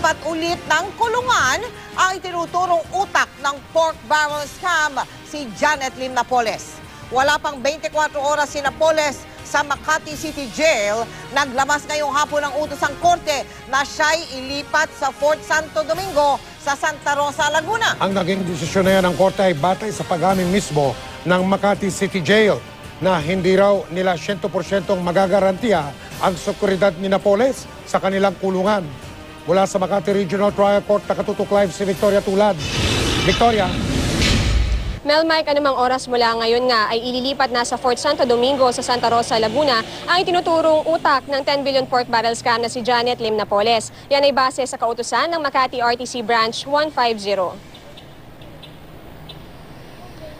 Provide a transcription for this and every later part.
ililipat ulit ng kulungan ang itinuturong utak ng pork barrel scam si Janet Lim Napoles. Wala pang 24 oras si Napoles sa Makati City Jail. Naglamas ngayong hapon ng utos ang korte na siya'y ilipat sa Fort Santo Domingo sa Santa Rosa, Laguna. Ang naging desisyon na yan ng korte ay batay sa pag-amin mismo ng Makati City Jail na hindi raw nila 100% magagarantiya ang seguridad ni Napoles sa kanilang kulungan. Mula sa Makati Regional Trial Court, nakatutok live si Victoria Tulad. Victoria. Mel, Mike, anumang oras mula ngayon nga ay ililipat na sa Fort Santo Domingo sa Santa Rosa, Laguna ang itinuturong utak ng 10 billion pork barrel scam na si Janet Lim Napoles. Yan ay base sa kautusan ng Makati RTC Branch 150.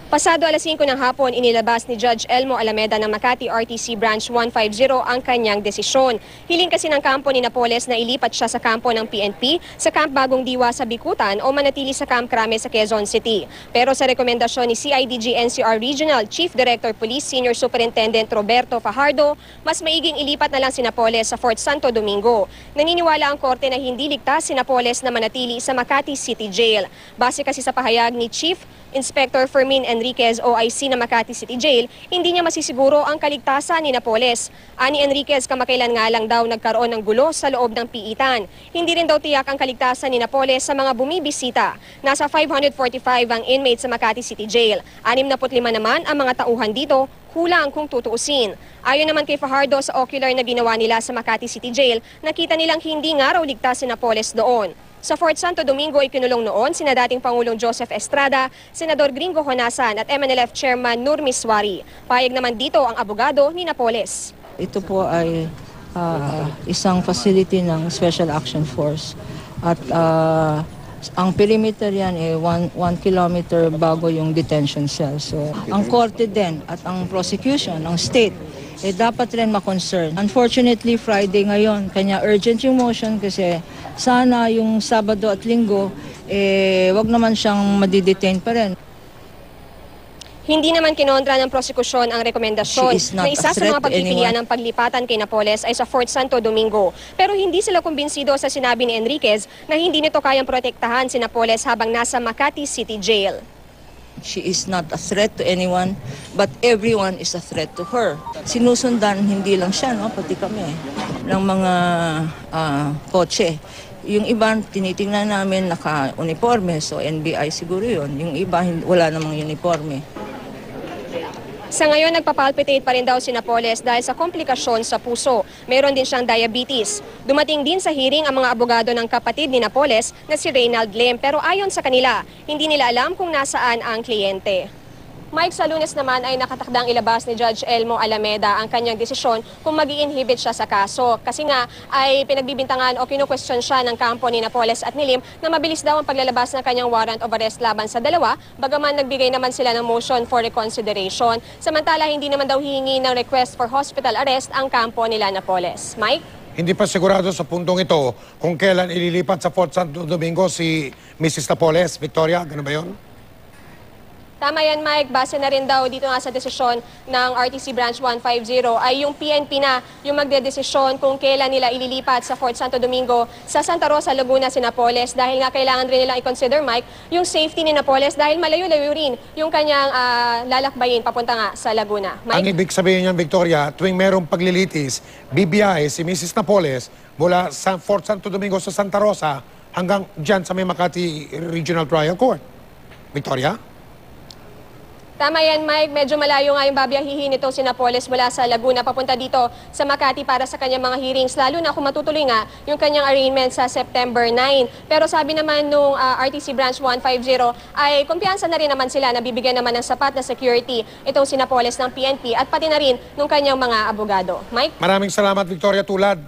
Pasado alas 5 ng hapon, inilabas ni Judge Elmo Alameda ng Makati RTC Branch 150 ang kanyang desisyon. Hiling kasi ng kampo ni Napoles na ilipat siya sa kampo ng PNP sa Camp Bagong Diwa sa Bicutan o manatili sa Camp Crame sa Quezon City. Pero sa rekomendasyon ni CIDG NCR Regional Chief Director Police Senior Superintendent Roberto Fajardo, mas maiging ilipat na lang si Napoles sa Fort Santo Domingo. Naniniwala ang korte na hindi ligtas si Napoles na manatili sa Makati City Jail. Base kasi sa pahayag ni Chief Inspector Fermin Enriquez, OIC na Makati City Jail, hindi niya masisiguro ang kaligtasan ni Napoles. Ani Enriquez, kamakailan nga lang daw nagkaroon ng gulo sa loob ng piitan. Hindi rin daw tiyak ang kaligtasan ni Napoles sa mga bumibisita. Nasa 545 ang inmates sa Makati City Jail. 65 naman ang mga tauhan dito, kulang kung tutuusin. Ayon naman kay Fajardo sa ocular na ginawa nila sa Makati City Jail, nakita nilang hindi nga raw ligtas si Napoles doon. Sa Fort Santo Domingo ay kinulong noon sina dating Pangulong Joseph Estrada, Senador Gringo Honasan at MNLF Chairman Nur Miswari. Payag naman dito ang abogado ni Napoles. Ito po ay isang facility ng Special Action Force at ang perimeter yan ay 1 kilometer bago yung detention cell. So ang korte din at ang prosecution, ang state, dapat rin ma-concern. Unfortunately, Friday ngayon, kanya urgent yung motion kasi sana yung Sabado at Linggo, wag naman siyang madidetain pa rin. Hindi naman kinontra ng prosekusyon ang rekomendasyon na isa sa mga pagpipilian ng paglipatan kay Napoles ay sa Fort Santo Domingo. Pero hindi sila kumbinsido sa sinabi ni Enriquez na hindi nito kayang protektahan si Napoles habang nasa Makati City Jail. She is not a threat to anyone, but everyone is a threat to her. Sinusundan hindi lang siya, no, pati kami, ng mga kotse. Yung iba, tinitingnan namin naka-uniforme, so NBI siguro yun. Yung iba, wala namang uniforme. Sa ngayon, nagpapalpitate pa rin daw si Napoles dahil sa komplikasyon sa puso. Meron din siyang diabetes. Dumating din sa hearing ang mga abogado ng kapatid ni Napoles na si Reynald Lim. Pero ayon sa kanila, hindi nila alam kung nasaan ang kliyente. Mike, sa Lunes naman ay nakatakdang ilabas ni Judge Elmo Alameda ang kanyang desisyon kung mag-i-inhibit siya sa kaso. Kasi nga ay pinagbibintangan o kinu-question siya ng kampo ni Napoles at ni Lim na mabilis daw ang paglalabas ng kanyang warrant of arrest laban sa dalawa, bagaman nagbigay naman sila ng motion for reconsideration. Samantala, hindi naman daw hihingi ng request for hospital arrest ang kampo nila Napoles. Mike? Hindi pa sigurado sa puntong ito kung kailan ililipat sa Fort Santo Domingo si Mrs. Napoles. Victoria, gano'n ba yun? Tama yan, Mike. Base na rin daw dito nga sa desisyon ng RTC Branch 150 ay yung PNP na yung magdedesisyon kung kailan nila ililipat sa Fort Santo Domingo sa Santa Rosa, Laguna si Napoles dahil nga kailangan rin nilang i-consider, Mike, yung safety ni Napoles dahil malayo-layo rin yung kanyang lalakbayin papunta nga sa Laguna. Mike? Ang ibig sabihin niyan, Victoria, tuwing merong paglilitis, bibiyahe si Mrs. Napoles mula sa Fort Santo Domingo sa Santa Rosa hanggang dyan sa may Makati Regional Trial Court. Victoria? Tama yan, Mike. Medyo malayo nga yung babiyahihin itong si Napoles mula sa Laguna papunta dito sa Makati para sa kanyang mga hearings. Lalo na kung matutuloy nga yung kanyang arraignment sa September 9. Pero sabi naman nung RTC Branch 150 ay kumpiyansa na rin naman sila na bibigyan naman ng sapat na security itong si Napoles ng PNP at pati na rin nung kanyang mga abogado. Mike? Maraming salamat, Victoria Tulad.